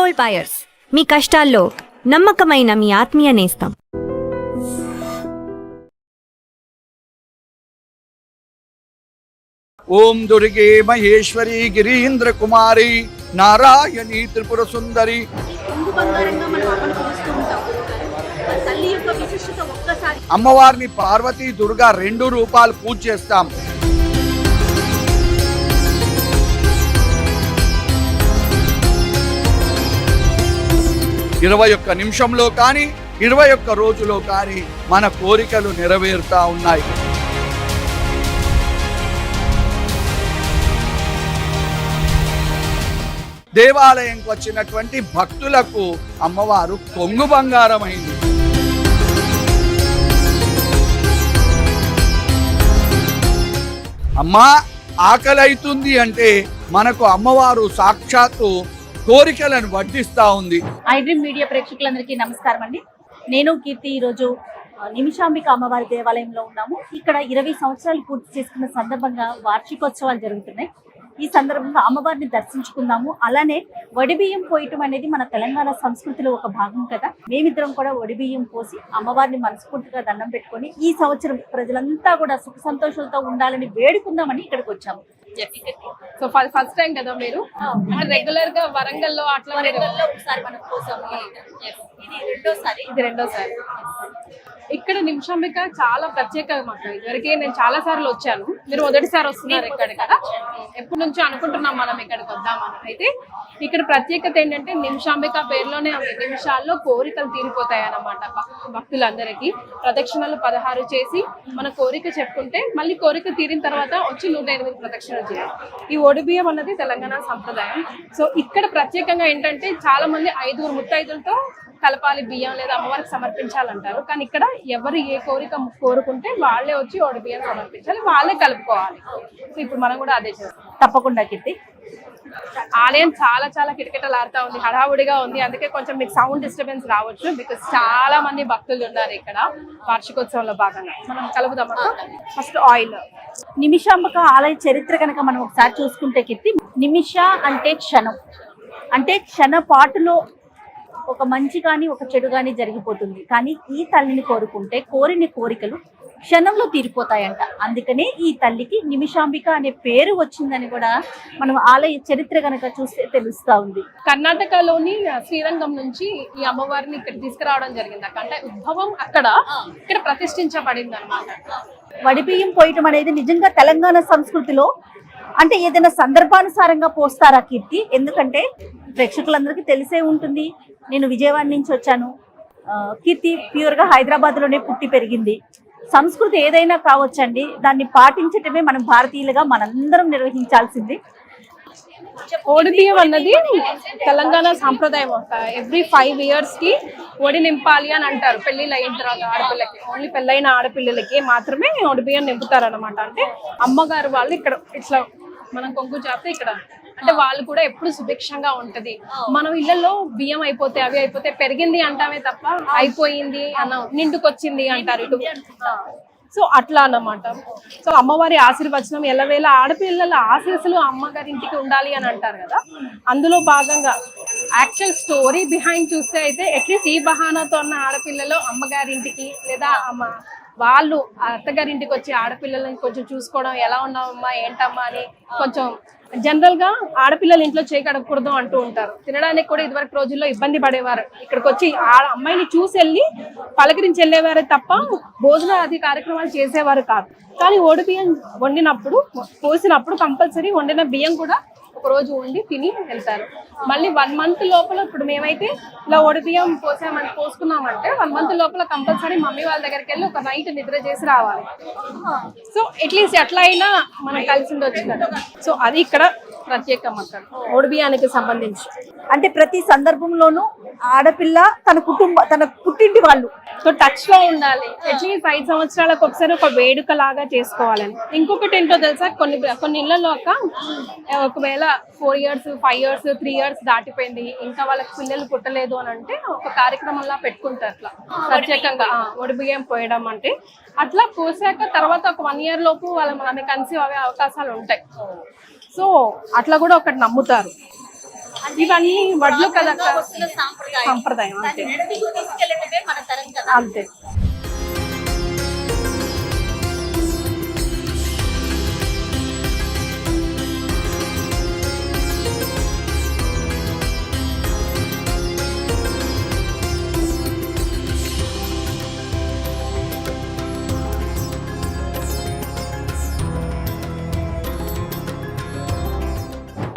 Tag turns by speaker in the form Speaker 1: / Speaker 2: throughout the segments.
Speaker 1: Gold buyers, మీ కష్టాల్లో నమ్మకమైన మీ ఆత్మీయ నేస్తం.
Speaker 2: ఓం దుర్గే మహేశ్వరి గిరీంద్ర కుమారి నారాయణి త్రిపుర సుందరి. అమ్మవారిని పార్వతీ దుర్గా 2 రూపాలు పూజ చేస్తాం. ఇరవై 21 నిమిషంలో కానీ 21 రోజులో కానీ మన కోరికలు నెరవేరుతా ఉన్నాయి. దేవాలయంకి వచ్చినటువంటి భక్తులకు అమ్మవారు కొంగు బంగారమైంది. అమ్మా ఆకలైతుంది అంటే మనకు అమ్మవారు సాక్షాత్తు కోరికలను వడ్డిస్తా ఉంది.
Speaker 3: ఐ డ్రీమ్ మీడియా ప్రేక్షకులందరికీ నమస్కారం అండి. నేను కీర్తి ఈరోజు నిమిషాంబిక అమ్మవారి దేవాలయంలో ఉన్నాము. ఇక్కడ 20 సంవత్సరాలు పూర్తి చేసుకున్న సందర్భంగా వార్షికోత్సవాలు జరుగుతున్నాయి. ఈ సందర్భంగా అమ్మవారిని దర్శించుకుందాము. అలానే వడిబియ్యం పోయటం అనేది మన తెలంగాణ సంస్కృతిలో ఒక భాగం కదా. మేమిద్దరం కూడా వడిబియ్యం పోసి అమ్మవారిని మనస్ఫూర్తిగా దండం పెట్టుకొని ఈ సంవత్సరం ప్రజలంతా కూడా సుఖ సంతోషాలతో ఉండాలని వేడుకుందామని ఇక్కడికి వచ్చాము.
Speaker 4: సో ఫస్ట్ టైం కదా మీరు? అంటే రెగ్యులర్ గా వరంగల్లో అట్లా
Speaker 3: ఒకసారి మనం కోసాము. ఇది రెండోసారి.
Speaker 4: ఇక్కడ నిమిషాంబిక చాలా ప్రత్యేకత. ఇదివరకే నేను చాలా సార్లు వచ్చాను, మీరు మొదటిసారి వస్తున్నారు ఇక్కడ కదా. ఎప్పటి నుంచో అనుకుంటున్నాం మనం ఇక్కడికి వద్దామని. అయితే ఇక్కడ ప్రత్యేకత ఏంటంటే నిమిషాంబిక పేరులోనే ఉంది, నిమిషాల్లో కోరికలు తీరిపోతాయి అన్నమాట. భక్తులందరికీ ప్రదక్షిణలు 16 చేసి మన కోరిక చెప్పుకుంటే మళ్ళీ కోరిక తీరిన తర్వాత వచ్చి 108 ప్రదక్షిణలు చేయాలి. ఈ ఒడిబియ్యం అన్నది తెలంగాణ సంప్రదాయం. సో ఇక్కడ ప్రత్యేకంగా ఏంటంటే చాలా మంది 5 ముత్తైదులతో కలపాలి బియ్యం, లేదా అమ్మవారికి సమర్పించాలంటారు. కానీ ఇక్కడ ఎవరు ఏ కోరిక కోరుకుంటే వాళ్ళే వచ్చి ఒడిబియ్యం సమర్పించాలి, వాళ్ళే కలుపుకోవాలి. సో ఇప్పుడు మనం కూడా అదే చేస్తాం.
Speaker 3: తప్పకుండా కీర్తి.
Speaker 4: ఆలయం చాలా చాలా కిటకిటలాడుతూ ఉంది, హడావుడిగా ఉంది. అందుకే కొంచెం మీకు సౌండ్ డిస్టర్బెన్స్ రావచ్చు, బికాస్ చాలా మంది భక్తులు ఉన్నారు ఇక్కడ వార్షికోత్సవంలో భాగంగా. మనం కలుపుదాం. First oil.
Speaker 3: నిమిషాంబిక ఆలయ చరిత్ర కనుక మనం ఒకసారి చూసుకుంటే కీర్తి, నిమిష అంటే క్షణం, అంటే క్షణపాటులో ఒక మంచి కానీ ఒక చెడు కానీ జరిగిపోతుంది. కానీ ఈ తల్లిని కోరుకుంటే కోరిన కోరికలు క్షణంలో తీరిపోతాయంట. అందుకనే ఈ తల్లికి నిమిషాంబిక అనే పేరు వచ్చిందని కూడా మనం ఆలయ చరిత్ర కనుక చూస్తే తెలుస్తా ఉంది.
Speaker 4: కర్ణాటకలోని శ్రీరంగం నుంచి ఈ అమ్మవారిని ఇక్కడ తీసుకురావడం జరిగింది. అంటే ఉద్భవం ఇక్కడ ప్రతిష్ఠించబడింది అనమాట.
Speaker 3: వడిబియ్యం పోయటం అనేది నిజంగా తెలంగాణ సంస్కృతిలో అంటే ఏదైనా సందర్భానుసారంగా పోస్తారా కీర్తి? ఎందుకంటే ప్రేక్షకులందరికీ తెలిసే ఉంటుంది, నేను విజయవాడ నుంచి వచ్చాను. కీర్తి ప్యూర్గా హైదరాబాద్లోనే పుట్టి పెరిగింది. సంస్కృతి ఏదైనా కావచ్చండి, దాన్ని పాటించటమే మనం భారతీయులుగా మనందరం నిర్వహించాల్సింది.
Speaker 4: ఒడిబియ్యం అన్నది తెలంగాణ సాంప్రదాయం. ఎవ్రీ 5 years కి ఒడి నింపాలి అని అంటారు. పెళ్లిళ్ళు అయిన తర్వాత ఆడపిల్లకి, ఓన్లీ పెళ్ళైన ఆడపిల్లలకి మాత్రమే ఒడిబియ్యం నింపుతారు అనమాట. అంటే అమ్మగారు వాళ్ళు ఇక్కడ ఇట్లా మనం కొంగు చాపితే ఇక్కడ అంటే వాళ్ళు కూడా ఎప్పుడు సుభిక్షంగా ఉంటది. మనం ఇళ్లలో బియ్యం అయిపోతే అవి అయిపోతే పెరిగింది అంటామే తప్ప అయిపోయింది అన్న నిండుకొచ్చింది అంటారు ఇటు. సో అట్లా అన్నమాట. సో అమ్మవారి ఆశీర్వచనం ఎల్లవేళ ఆడపిల్లల ఆశీస్సులు అమ్మగారి ఇంటికి ఉండాలి అని అంటారు కదా. అందులో భాగంగా యాక్చువల్ స్టోరీ బిహైండ్ చూస్తే అయితే అట్లీస్ట్ ఈ బహానాతో ఉన్న ఆడపిల్లలు అమ్మగారింటికి లేదా వాళ్ళు అత్తగారింటికి వచ్చి ఆడపిల్లలని కొంచెం చూసుకోవడం, ఎలా ఉన్నామమ్మా ఏంటమ్మా అని కొంచెం జనరల్ గా ఆడపిల్లలు ఇంట్లో చేయకూడదు అంటూ ఉంటారు. తినడానికి కూడా ఇదివరకు రోజుల్లో ఇబ్బంది పడేవారు. ఇక్కడికి వచ్చి అమ్మాయిని చూసి వెళ్ళి పలకరించి వెళ్ళేవారే తప్ప భోజనాది కార్యక్రమాలు చేసేవారు కాదు. కానీ ఒడిబియ్యం వండినప్పుడు పోసినప్పుడు కంపల్సరీ వండిన బియ్యం కూడా ఒక రోజు వండి తిని వెళ్తారు. మళ్ళీ 1 month లోపల, ఇప్పుడు మేమైతే ఇలా ఒడిబియ్యం పోసుకున్నామంటే 1 month లోపల కంపల్సరీ మమ్మీ వాళ్ళ దగ్గరికి వెళ్ళి ఒక నైట్ నిద్ర చేసి రావాలి. సో అట్లీస్ట్ ఎట్లా అయినా మనం కలిసి ఉండొచ్చు కదా. సో అది ఇక్కడ ప్రత్యేకం అక్కడ ఒడిబియ్యానికి సంబంధించి.
Speaker 3: అంటే ప్రతి సందర్భంలోనూ ఆడపిల్ల తన పుట్టింటి వాళ్ళు
Speaker 4: టచ్ లో ఉండాలి. అట్లీస్ట్ 5 సంవత్సరాలకు ఒకసారి ఒక వేడుక లాగా చేసుకోవాలని. ఇంకొకటి ఏంటో తెలుసా, కొన్ని ఇళ్లలో ఒకవేళ 4 years 5 years 3 years దాటిపోయింది, ఇంకా వాళ్ళకి పిల్లలు పుట్టలేదు అని అంటే ఒక కార్యక్రమంలా పెట్టుకుంటారు. అట్లా ప్రత్యేకంగా ఒడిబియ్యం పోయడం అంటే అట్లా పోసాక తర్వాత ఒక 1 year లోపు ఆమె కన్సీవ్ అవే అవకాశాలు ఉంటాయి. సో అట్లా కూడా ఒకటి నమ్ముతారు. ఇవన్నీ వడ్లు కదా
Speaker 3: వస్తున్న సాంప్రదాయం
Speaker 4: సంప్రదాయం అంతే
Speaker 3: దాన్ని ముందుకు తీసుకెళ్ళటమే మన తరం కదా.
Speaker 4: అంతే.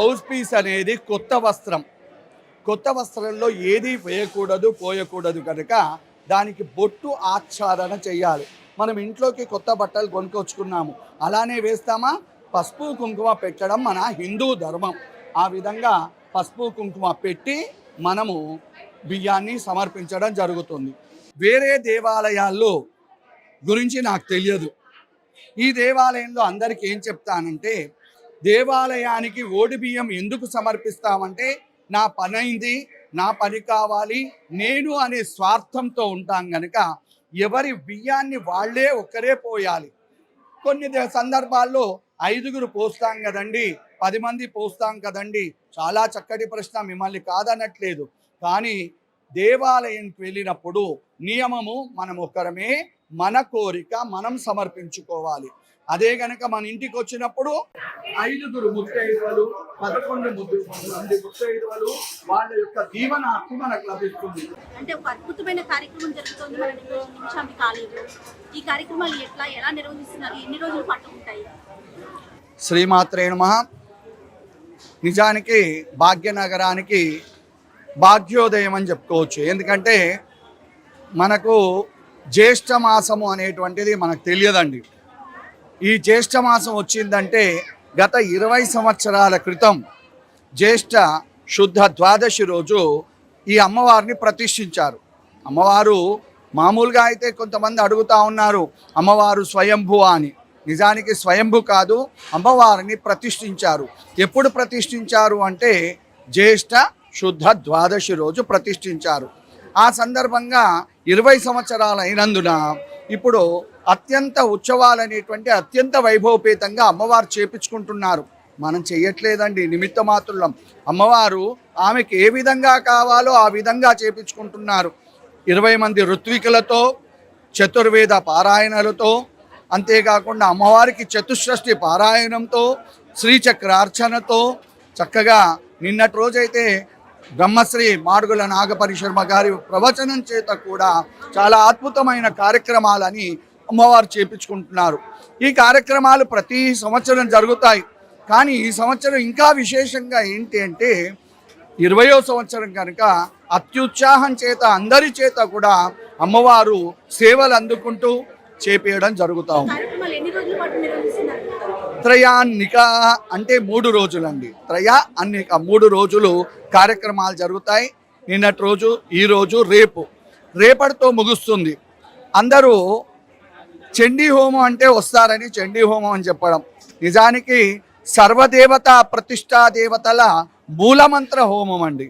Speaker 2: హౌస్ పీస్ అనేది కొత్త వస్త్రం. కొత్త వస్త్రంలో ఏది వేయకూడదు పోయకూడదు కనుక దానికి బొట్టు ఆచ్ఛాదన చేయాలి. మనం ఇంట్లోకి కొత్త బట్టలు కొనుక్కొచ్చుకున్నాము, అలానే వేస్తామా? పసుపు కుంకుమ పెట్టడం మన హిందూ ధర్మం. ఆ విధంగా పసుపు కుంకుమ పెట్టి మనము బియ్యాన్ని సమర్పించడం జరుగుతుంది. వేరే దేవాలయాల్లో గురించి నాకు తెలియదు. ఈ దేవాలయంలో అందరికీ ఏం చెప్తానంటే, దేవాలయానికి ఓడి బియ్యం ఎందుకు సమర్పిస్తామంటే, నా పని అయింది, నా పని కావాలి నేను అనే స్వార్థంతో ఉంటాం కనుక ఎవరి బియ్యాన్ని వాళ్ళే ఒక్కరే పోయాలి. కొన్ని సందర్భాల్లో 5గురు పోస్తాం కదండి, 10 మంది పోస్తాం కదండి. చాలా చక్కటి ప్రశ్న, మిమ్మల్ని కాదనట్లేదు. కానీ దేవాలయంకి వెళ్ళినప్పుడు నియమము మనం ఒక్కరమే, మన కోరిక మనం సమర్పించుకోవాలి. అదే గనక మన ఇంటికి వచ్చినప్పుడు 5గురు ముత్తైదువలు, 11 మంది ముత్తైదువలు వాళ్ళ యొక్క దీవెన హక్కు మనకు లభిస్తుంది.
Speaker 3: అంటే ఒక అద్భుతమైన కార్యక్రమం జరుగుతుంది మన నిమిషాంబిక ఆలయంలో. ఈ కార్యక్రమాలు ఎలా నిర్వహిస్తున్నారు? ఎన్ని రోజులు పాటు ఉంటాయి?
Speaker 2: శ్రీమాత్రే నమః. నిజానికి భాగ్యనగరానికి భాగ్యోదయం అని చెప్పుకోవచ్చు. ఎందుకంటే మనకు జ్యేష్ఠ మాసము అనేటువంటిది మనకు తెలియదండి. ఈ జ్యేష్ఠ మాసం వచ్చిందంటే గత 20 సంవత్సరాల క్రితం జ్యేష్ఠ శుద్ధ ద్వాదశి రోజు ఈ అమ్మవారిని ప్రతిష్ఠించారు. అమ్మవారు మామూలుగా అయితే కొంతమంది అడుగుతూ ఉన్నారు అమ్మవారు స్వయంభు అని. నిజానికి స్వయంభు కాదు, అమ్మవారిని ప్రతిష్ఠించారు. ఎప్పుడు ప్రతిష్ఠించారు అంటే జ్యేష్ఠ శుద్ధ ద్వాదశి రోజు ప్రతిష్ఠించారు. ఆ సందర్భంగా 20 సంవత్సరాలు అయినందున ఇప్పుడు అత్యంత ఉత్సవాలు అనేటువంటి అత్యంత వైభవపేతంగా అమ్మవారు చేపించుకుంటున్నారు. మనం చేయట్లేదండి, నిమిత్త మాత్రులం. అమ్మవారు ఆమెకి ఏ విధంగా కావాలో ఆ విధంగా చేపించుకుంటున్నారు. 20 మంది ఋత్వికులతో, చతుర్వేద పారాయణలతో, అంతేకాకుండా అమ్మవారికి చతుషష్ఠి పారాయణంతో, శ్రీచక్రార్చనతో చక్కగా నిన్నటి రోజైతే బ్రహ్మశ్రీ మాడుగుల నాగపరిశర్మ గారి ప్రవచనం చేత కూడా చాలా అద్భుతమైన కార్యక్రమాలని అమ్మవారు చేపించుకుంటున్నారు. ఈ కార్యక్రమాలు ప్రతి సంవత్సరం జరుగుతాయి. కానీ ఈ సంవత్సరం ఇంకా విశేషంగా ఏంటి అంటే 20వ సంవత్సరం కనుక అత్యుత్సాహం చేత అందరి చేత కూడా అమ్మవారు సేవలు అందుకుంటూ చేపేయడం జరుగుతాం. త్రయాన్నిక అంటే 3 రోజులండి. త్రయ అన్నిక 3 రోజులు కార్యక్రమాలు జరుగుతాయి. నిన్నటి రోజు, ఈ రోజు, రేపటితో ముగుస్తుంది. అందరూ చండీ హోమం అంటే వస్తారని చండీ హోమం అని చెప్పడం. నిజానికి సర్వదేవత ప్రతిష్టా దేవతల మూలమంత్ర హోమం అండి.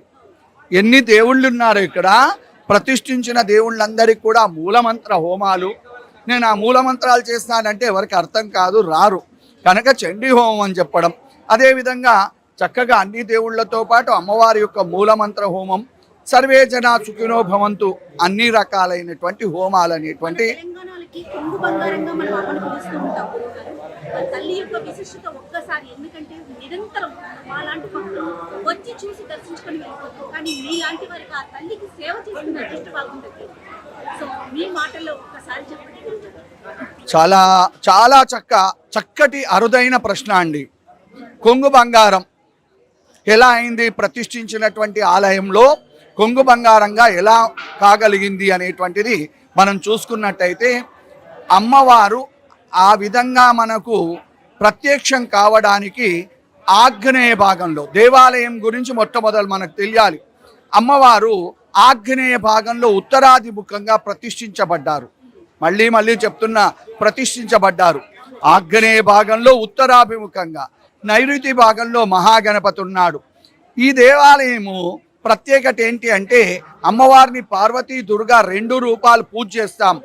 Speaker 2: ఎన్ని దేవుళ్ళు ఉన్నారో ఇక్కడ ప్రతిష్ఠించిన దేవుళ్ళందరికీ కూడా మూలమంత్ర హోమాలు. నేను ఆ మూలమంత్రాలు చేస్తానంటే ఎవరికి అర్థం కాదు, రారు కనుక చండీ హోమం అని చెప్పడం. అదేవిధంగా చక్కగా అన్ని దేవుళ్లతో పాటు అమ్మవారి యొక్క మూలమంత్ర హోమం, సర్వే జనా సుఖినో భవంతు, అన్ని రకాలైనటువంటి హోమాలు అనేటువంటి.
Speaker 3: తల్లి యొక్క విశిష్టత ఒక్కసారి, ఎందుకంటే నిరంతరం మాలాంటి భక్తులు వచ్చి చూసి దర్శించుకొని వెళ్ళిపోతారు. కానీ మీలాంటి వారికి ఆ తల్లికి సేవ చేసిన అదృష్ట బాగుంటుంది. సో మీ మాటల్లో ఒక్కసారి చెప్పండి.
Speaker 2: చాలా చాలా చక్కటి అరుదైన ప్రశ్న అండి. కొంగు బంగారం ఎలా అయింది? ప్రతిష్ఠించినటువంటి ఆలయంలో కొంగు బంగారంగా ఎలా కాగలిగింది అనేటువంటిది మనం చూసుకున్నట్టయితే, అమ్మవారు ఆ విధంగా మనకు ప్రత్యక్షం కావడానికి ఆగ్నేయ భాగంలో, దేవాలయం గురించి మొట్టమొదలు మనకు తెలియాలి. అమ్మవారు ఆగ్నేయ భాగంలో ఉత్తరాదిముఖంగా ప్రతిష్ఠించబడ్డారు. మళ్ళీ చెప్తున్నా, ప్రతిష్ఠించబడ్డారు. ఆగ్నేయ భాగంలో ఉత్తరాభిముఖంగా, నైరుతి భాగంలో మహాగణపతి ఉన్నాడు. ఈ దేవాలయము ప్రత్యేకత ఏంటి అంటే, అమ్మవారిని పార్వతీ దుర్గా 2 రూపాలు పూజ చేస్తాం.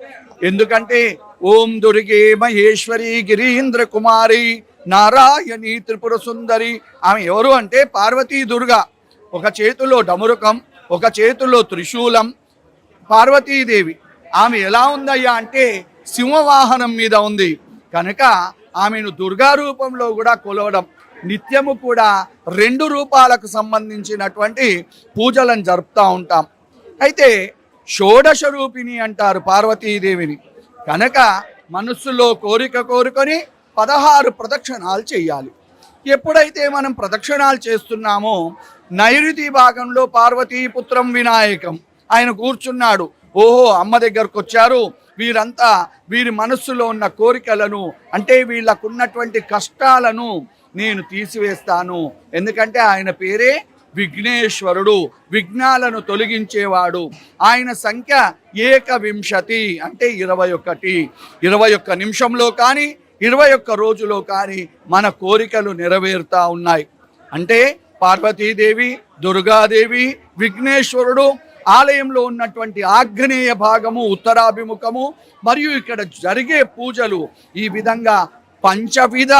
Speaker 2: ఎందుకంటే ఓం దుర్గే మహేశ్వరి గిరీంద్ర కుమారి నారాయణి త్రిపుర సుందరి. ఆమె ఎవరు అంటే పార్వతీ దుర్గా. ఒక చేతిలో డమరుకం, ఒక చేతిలో త్రిశూలం. పార్వతీదేవి ఆమె ఎలా ఉందయ్యా అంటే సింహవాహనం మీద ఉంది కనుక ఆమెను దుర్గా రూపంలో కూడా కొలవడం, నిత్యము కూడా 2 రూపాలకు సంబంధించినటువంటి పూజలను జరుపుతూ ఉంటాం. అయితే షోడశ రూపిణి అంటారు పార్వతీదేవిని. కనుక మనస్సులో కోరిక కోరుకొని 16 ప్రదక్షిణాలు చేయాలి. ఎప్పుడైతే మనం ప్రదక్షిణాలు చేస్తున్నామో నైరుతి భాగంలో పార్వతీపుత్రం వినాయకం ఆయన కూర్చున్నాడు. ఓహో, అమ్మ దగ్గరకు వచ్చారు, వీరంతా వీరి మనస్సులో ఉన్న కోరికలను అంటే వీళ్ళకున్నటువంటి కష్టాలను నేను తీసివేస్తాను. ఎందుకంటే ఆయన పేరే విఘ్నేశ్వరుడు, విఘ్నాలను తొలగించేవాడు. ఆయన సంఖ్య 21 అంటే 21. 21 నిమిషంలో కానీ 21 రోజులో కానీ మన కోరికలు నెరవేరుతూ ఉన్నాయి. అంటే పార్వతీదేవి, దుర్గాదేవి, విఘ్నేశ్వరుడు ఆలయంలో ఉన్నటువంటి ఆగ్నేయ భాగము, ఉత్తరాభిముఖము మరియు ఇక్కడ జరిగే పూజలు ఈ విధంగా పంచవిధ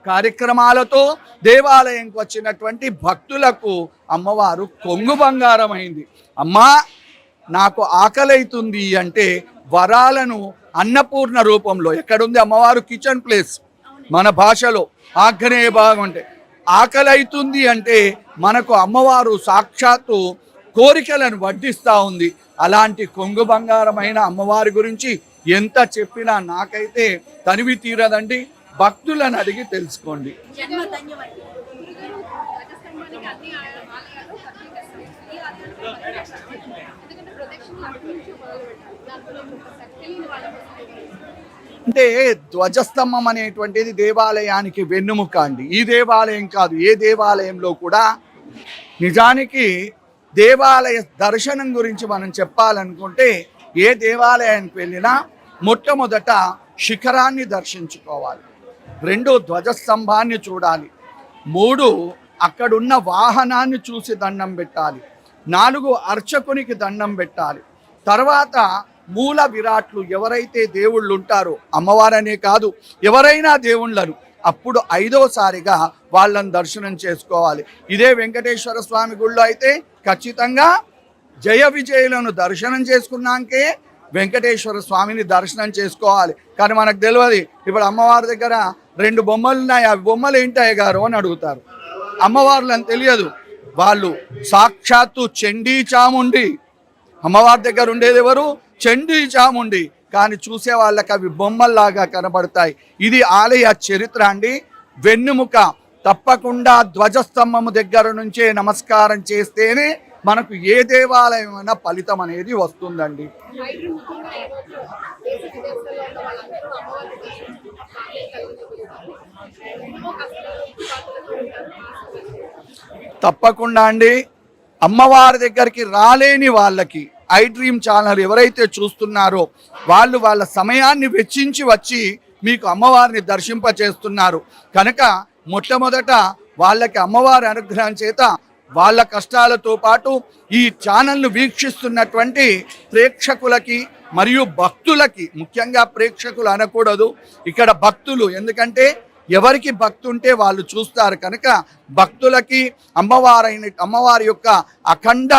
Speaker 2: కార్యక్రమాలతో దేవాలయంకి వచ్చినటువంటి భక్తులకు అమ్మవారు కొంగు బంగారమైంది. అమ్మా నాకు ఆకలైతుంది అంటే వరాలను అన్నపూర్ణ రూపంలో, ఎక్కడుంది అమ్మవారు కిచెన్ ప్లేస్ మన భాషలో ఆగ్నేయ భాగం అంటే, ఆకలైతుంది అంటే మనకు అమ్మవారు సాక్షాత్తు కోరికలను వడ్డిస్తూ ఉంది. అలాంటి కొంగు బంగారమైన అమ్మవారి గురించి ఎంత చెప్పినా నాకైతే తనివి తీరదండి. భక్తులను అడిగి తెలుసుకోండి. అంటే ధ్వజస్తంభం అనేటువంటిది దేవాలయానికి వెన్నుముక అండి. ఈ దేవాలయం కాదు, ఏ దేవాలయంలో కూడా నిజానికి దేవాలయ దర్శనం గురించి మనం చెప్పాలనుకుంటే ఏ దేవాలయానికి వెళ్ళినా మొట్టమొదట శిఖరాన్ని దర్శించుకోవాలి, 2 ధ్వజస్తంభాన్ని చూడాలి, 3 అక్కడున్న వాహనాన్ని చూసి దండం పెట్టాలి, 4 అర్చకునికి దండం పెట్టాలి. తర్వాత మూల విరాట్లు ఎవరైతే దేవుళ్ళు ఉంటారో, అమ్మవారనే కాదు ఎవరైనా దేవుళ్ళను, అప్పుడు 5వసారిగా వాళ్ళని దర్శనం చేసుకోవాలి. ఇదే వెంకటేశ్వర స్వామి గుళ్ళో అయితే ఖచ్చితంగా జయ విజయులను దర్శనం చేసుకున్నాకే వెంకటేశ్వర స్వామిని దర్శనం చేసుకోవాలి. కానీ మనకు తెలియదు. ఇప్పుడు అమ్మవారి దగ్గర 2 బొమ్మలు ఉన్నాయి, అవి బొమ్మలు ఏంటాయి గారు అని అడుగుతారు. అమ్మవార్లు అని తెలియదు, వాళ్ళు సాక్షాత్తు చండీ చాముండి. అమ్మవారి దగ్గర ఉండేది ఎవరు? చండీ చాముండి. కానీ చూసే వాళ్ళకి అవి బొమ్మల్లాగా కనబడతాయి. ఇది ఆలయ చరిత్ర అండి. వెన్నుముక తప్పకుండా ధ్వజస్తంభము దగ్గర నుంచే నమస్కారం చేస్తేనే మనకు ఏ దేవాలయమైనా ఫలితం అనేది వస్తుందండి. తప్పకుండా అండి. అమ్మవారి దగ్గరికి రాలేని వాళ్ళకి ఐ డ్రీమ్ ఛానల్ ఎవరైతే చూస్తున్నారో వాళ్ళు వాళ్ళ సమయాన్ని వెచ్చించి వచ్చి మీకు అమ్మవారిని దర్శింపచేస్తున్నారు కనుక మొట్టమొదట వాళ్ళకి అమ్మవారి అనుగ్రహం చేత వాళ్ళ కష్టాలతో పాటు ఈ ఛానల్ను వీక్షిస్తున్నటువంటి ప్రేక్షకులకి మరియు భక్తులకి, ముఖ్యంగా ప్రేక్షకులు అనకూడదు, ఇక్కడ భక్తులు, ఎందుకంటే ఎవరికి భక్తి ఉంటే వాళ్ళు చూస్తారు కనుక భక్తులకి అమ్మవారి యొక్క అఖండ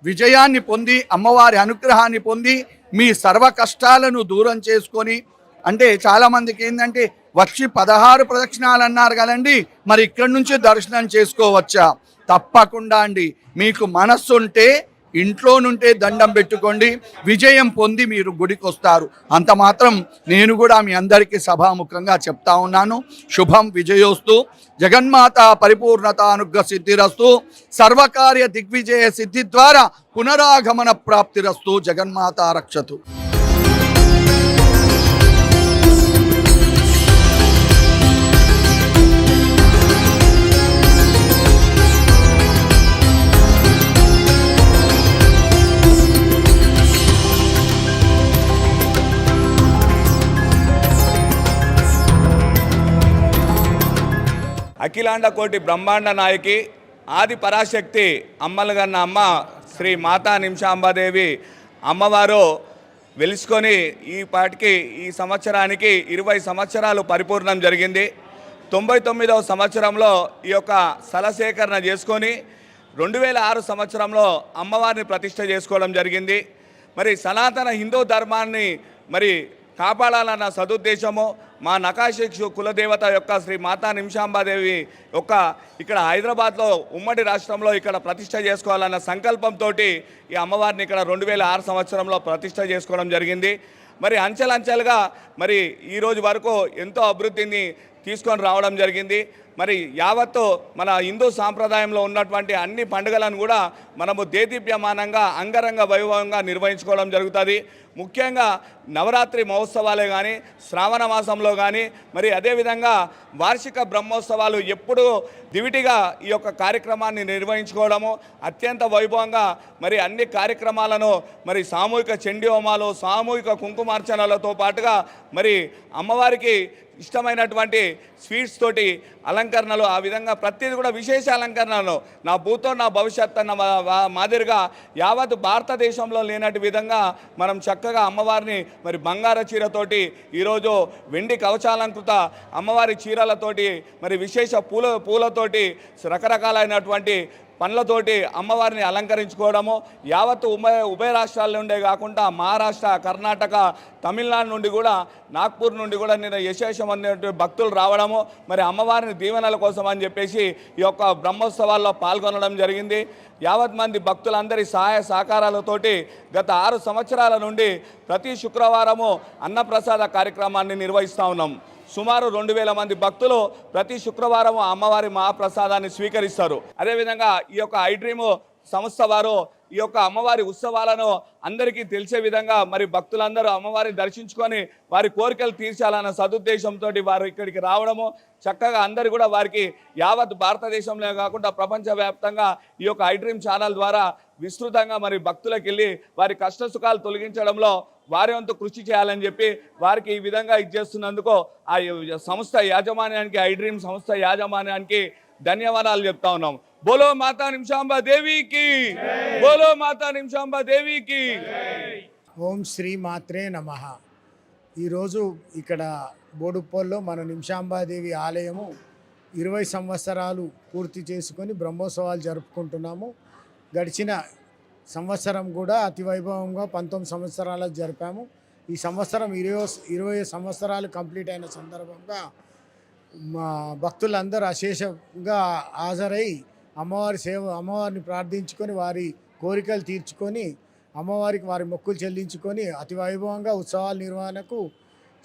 Speaker 2: విజయాన్ని పొంది అమ్మవారి అనుగ్రహాన్ని పొంది మీ సర్వ కష్టాలను దూరం చేసుకొని, అంటే చాలామందికి ఏంటంటే వచ్చి 16 ప్రదక్షిణాలు అన్నారు కదండి, మరి ఇక్కడి నుంచి దర్శనం చేసుకోవచ్చా? తప్పకుండా అండి. మీకు మనస్సు ఉంటే ఇంట్లో నుంటే దండం పెట్టుకోండి, విజయం పొంది మీరు గుడికి వస్తారు. అంత మాత్రం నేను కూడా మీ అందరికీ సభాముఖంగా చెప్తా ఉన్నాను. శుభం విజయోస్తు, జగన్మాత పరిపూర్ణత అనుగ్రహ సిద్ధిరస్తు, సర్వకార్య దిగ్విజయ సిద్ధి ద్వారా పునరాగమన ప్రాప్తిరస్తు. జగన్మాత రక్షతు.
Speaker 5: అఖిలాండ కోటి బ్రహ్మాండ నాయకి ఆది పరాశక్తి అమ్మలుగన్న అమ్మ శ్రీ మాతా నిమిషాంబాదేవి అమ్మవారు వెలుసుకొని ఈ పాటికి ఈ సంవత్సరానికి 20 సంవత్సరాలు పరిపూర్ణం జరిగింది. 99వ సంవత్సరంలో ఈ యొక్క స్థల సేకరణ చేసుకొని 2006 సంవత్సరంలో అమ్మవారిని ప్రతిష్ఠ చేసుకోవడం జరిగింది. మరి సనాతన హిందూ ధర్మాన్ని మరి కాపాడాలన్న సదుద్దేశము మా నకాశి కులదేవత యొక్క శ్రీ మాతా నిమిషాంబాదేవి యొక్క ఇక్కడ హైదరాబాద్లో ఉమ్మడి రాష్ట్రంలో ఇక్కడ ప్రతిష్ఠ చేసుకోవాలన్న సంకల్పంతో ఈ అమ్మవారిని ఇక్కడ 2006 సంవత్సరంలో ప్రతిష్ఠ చేసుకోవడం జరిగింది. మరి అంచెలంచెలుగా మరి ఈరోజు వరకు ఎంతో అభివృద్ధిని తీసుకొని రావడం జరిగింది. మరి యావత్తు మన హిందూ సాంప్రదాయంలో ఉన్నటువంటి అన్ని పండుగలను కూడా మనము దేదీప్యమానంగా అంగరంగ వైభవంగా నిర్వహించుకోవడం జరుగుతుంది. ముఖ్యంగా నవరాత్రి మహోత్సవాలే కానీ శ్రావణ మాసంలో కానీ మరి అదేవిధంగా వార్షిక బ్రహ్మోత్సవాలు ఎప్పుడూ దివిటిగా ఈ యొక్క కార్యక్రమాన్ని నిర్వహించుకోవడము అత్యంత వైభవంగా మరి అన్ని కార్యక్రమాలను మరి సామూహిక చండీ హోమాలు సామూహిక కుంకుమార్చనలతో పాటుగా మరి అమ్మవారికి ఇష్టమైనటువంటి స్వీట్స్ తోటి అలంకరణలు ఆ విధంగా ప్రతిదీ కూడా విశేష అలంకరణలు నా భూతో నా భవిష్యత్ అన్న మాదిరిగా యావత్ భారతదేశంలో లేనటి విధంగా మనం చక్కగా అమ్మవారిని మరి బంగారు చీరతోటి ఈరోజు వెండి కవచాలంకృత అమ్మవారి చీరలతోటి మరి విశేష పూలతోటి రకరకాలైనటువంటి పండ్లతోటి అమ్మవారిని అలంకరించుకోవడము యావత్తు ఉభయ రాష్ట్రాల నుండే కాకుండా మహారాష్ట్ర, కర్ణాటక, తమిళనాడు నుండి కూడా నాగ్పూర్ నుండి కూడా నేను యశేషమైనటువంటి భక్తులు రావడము మరి అమ్మవారిని దీవెనల కోసం అని చెప్పేసి ఈ యొక్క బ్రహ్మోత్సవాల్లో పాల్గొనడం జరిగింది. యావత్ మంది భక్తులందరి సహాయ సహకారాలతోటి గత 6 సంవత్సరాల నుండి ప్రతి శుక్రవారము అన్నప్రసాద కార్యక్రమాన్ని నిర్వహిస్తూ ఉన్నాం. సుమారు 2000 మంది భక్తులు ప్రతి శుక్రవారం అమ్మవారి మహాప్రసాదాన్ని స్వీకరిస్తారు. అదేవిధంగా ఈ యొక్క ఐడ్రీమ్ సంస్థ వారు ఈ యొక్క అమ్మవారి ఉత్సవాలను అందరికీ తెలిసే విధంగా మరి భక్తులందరూ అమ్మవారిని దర్శించుకొని వారి కోరికలు తీర్చాలన్న సదుద్దేశంతో వారు ఇక్కడికి రావడము చక్కగా అందరు కూడా వారికి యావత్ భారతదేశంలో కాకుండా ప్రపంచవ్యాప్తంగా ఈ యొక్క ఐడ్రీమ్ ఛానల్ ద్వారా విస్తృతంగా మరి భక్తులకు వెళ్ళి వారి కష్ట సుఖాలు తొలగించడంలో వారి వంతు కృషి చేయాలని చెప్పి వారికి ఈ విధంగా ఇచ్చేస్తున్నందుకు ఆ సంస్థ యాజమాన్యానికి ఐడ్రీమ్ సంస్థ యాజమాన్యానికి ధన్యవాదాలు చెప్తా ఉన్నాం. బోలో మాతా నిమిషాంబా దేవికి, బోలో మాతా నిమిషాంబా దేవికి.
Speaker 6: ఓం శ్రీ మాత్రే నమః. ఈరోజు ఇక్కడ బోడుప్పల్లో మన నిమిషాంబాదేవి ఆలయము 20 సంవత్సరాలు పూర్తి చేసుకొని బ్రహ్మోత్సవాలు జరుపుకుంటున్నాము. గడిచిన సంవత్సరం కూడా అతి వైభవంగా 19 సంవత్సరాలు జరిపాము. ఈ సంవత్సరం 20 సంవత్సరాలు కంప్లీట్ అయిన సందర్భంగా మా భక్తులందరూ అశేషంగా హాజరై అమ్మవారిని ప్రార్థించుకొని వారి కోరికలు తీర్చుకొని అమ్మవారికి వారి మొక్కులు చెల్లించుకొని అతి వైభవంగా ఉత్సవాల నిర్వహణకు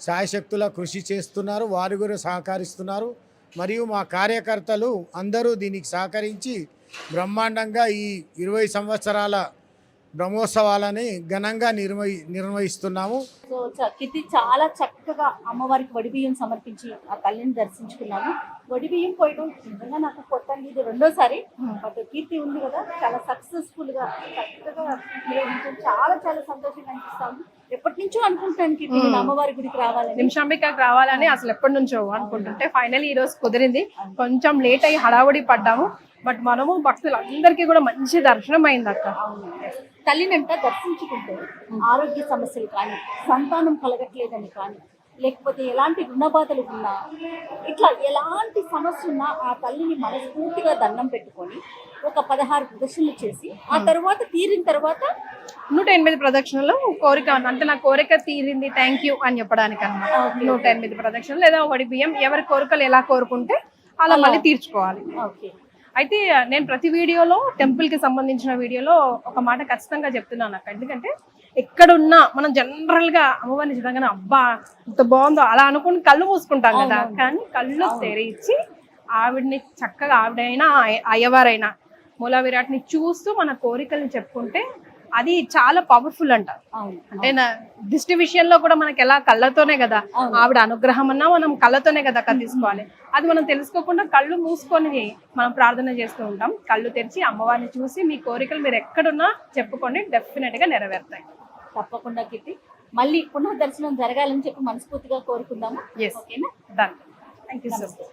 Speaker 6: శాయశక్తులా కృషి చేస్తున్నారు. వారు కూడా సహకరిస్తున్నారు. మరియు మా కార్యకర్తలు అందరూ దీనికి సహకరించి బ్రహ్మాండంగా ఈ 20 సంవత్సరాల బ్రహ్మోత్సవాలని ఘనంగా నిర్వహిస్తున్నాము.
Speaker 3: సో కితి చాలా చక్కగా అమ్మవారికి వడిబియ్యం సమర్పించి ఆ తల్లిని దర్శించుకున్నాము. వడిబియ్యం పోయడం నిజంగా నాకు కొత్తండి, ఇది రెండోసారి. బట్ కీర్తి ఉంది కదా, చాలా సక్సెస్ఫుల్గా చక్కగా నిర్వహించడం చాలా చాలా సంతోషంగా అనిపిస్తాము. ఎప్పటి నుంచో అనుకుంటాను కీర్తి అమ్మవారి గుడికి రావాలని,
Speaker 4: నిమిషాంబికకి రావాలని అసలు ఎప్పటి నుంచో అనుకుంటుంటే ఫైనల్ ఈ రోజు కుదిరింది. కొంచెం లేట్ అయ్యి హడావుడి పడ్డాము. బట్ మనము భక్తులందరికీ కూడా మంచి దర్శనం అయింది అక్క.
Speaker 3: తల్లినంట దర్శించుకుంటే ఆరోగ్య సమస్యలు కానీ, సంతానం కలగట్లేదని కానీ, లేకపోతే ఎలాంటి రుణబాధలు ఉన్నా, ఇట్లా ఎలాంటి సమస్య ఉన్నా ఆ తల్లిని మనస్ఫూర్తిగా దండం పెట్టుకొని ఒక 16 ప్రదక్షిణలు చేసి ఆ తర్వాత తీరిన తర్వాత
Speaker 4: 108 ప్రదక్షిణలు కోరిక అంటే నా కోరిక తీరింది థ్యాంక్ యూ అని చెప్పడానికి అన్నమాట. 108 ప్రదక్షిణలు లేదా వడి బియ్యం ఎవరి కోరికలు ఎలా కోరుకుంటే అలా మళ్ళీ తీర్చుకోవాలి.
Speaker 3: ఓకే.
Speaker 4: అయితే నేను ప్రతి వీడియోలో టెంపుల్కి సంబంధించిన వీడియోలో ఒక మాట ఖచ్చితంగా చెప్తున్నాను అక్క. ఎందుకంటే ఎక్కడున్నా మనం జనరల్గా అమ్మవారిని చూడగానే అబ్బా ఇంత బాగుందో అలా అనుకుని కళ్ళు మూసుకుంటాం కదా. కానీ కళ్ళు తెరిచి ఆవిడని చక్కగా ఆవిడైనా అయ్యవారైనా మూలా విరాట్ని చూస్తూ మన కోరికల్ని చెప్పుకుంటే అది చాలా పవర్ఫుల్ అంట. అంటే నా దిష్టి విషయంలో కూడా మనకి ఎలా కళ్ళతోనే కదా ఆవిడ అనుగ్రహం అన్నా మనం కళ్ళతోనే కదా తీసుకోవాలి. అది మనం తెలుసుకోకుండా కళ్ళు మూసుకొని మనం ప్రార్థన చేస్తూ ఉంటాం. కళ్ళు తెరిచి అమ్మవారిని చూసి మీ కోరికలు మీరు ఎక్కడున్నా చెప్పుకోండి, డెఫినెట్ గా నెరవేరుతాయి.
Speaker 3: తప్పకుండా కీర్తి, మళ్ళీ పునః దర్శనం జరగాలని చెప్పి మనస్ఫూర్తిగా కోరుకుందాము. ఓకేనా?
Speaker 4: Done. Thank you so much.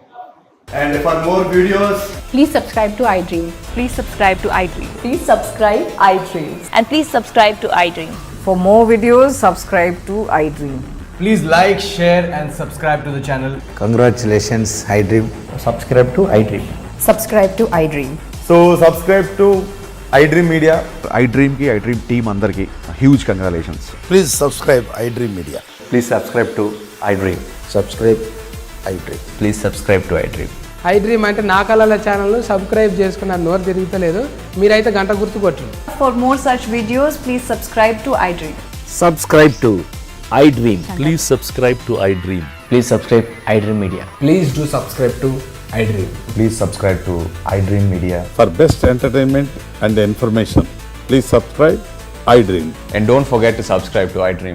Speaker 7: And for more videos,
Speaker 8: please subscribe to iDream.
Speaker 1: Please subscribe to iDream.
Speaker 8: Please subscribe iDream.
Speaker 1: And please subscribe to iDream.
Speaker 8: For more videos, subscribe to iDream.
Speaker 7: please like, share and subscribe to the channel.
Speaker 9: Congratulations, iDream.
Speaker 10: Subscribe to iDream.
Speaker 8: Subscribe to iDream.
Speaker 7: So subscribe to iDream Media.
Speaker 9: iDream team అందరికి huge congratulations.
Speaker 10: Please subscribe iDream Media.
Speaker 7: Please subscribe to iDream.
Speaker 10: Subscribe iDream.
Speaker 7: Please subscribe to iDream.
Speaker 11: iDream అంటే నా కళల ఛానల్ను subscribe చేసుకున్న నోరు తిరుగుతలేదు, మీరైతే గంట గుర్తు కొట్టండి.
Speaker 8: For more such videos, please subscribe to iDream.
Speaker 10: Subscribe to iDream.
Speaker 12: Please subscribe to iDream.
Speaker 7: Please subscribe iDream Media.
Speaker 11: Please do subscribe to iDream.
Speaker 7: Please subscribe to iDream Media.
Speaker 12: For best entertainment and information, please subscribe iDream.
Speaker 7: And don't forget to subscribe to iDream.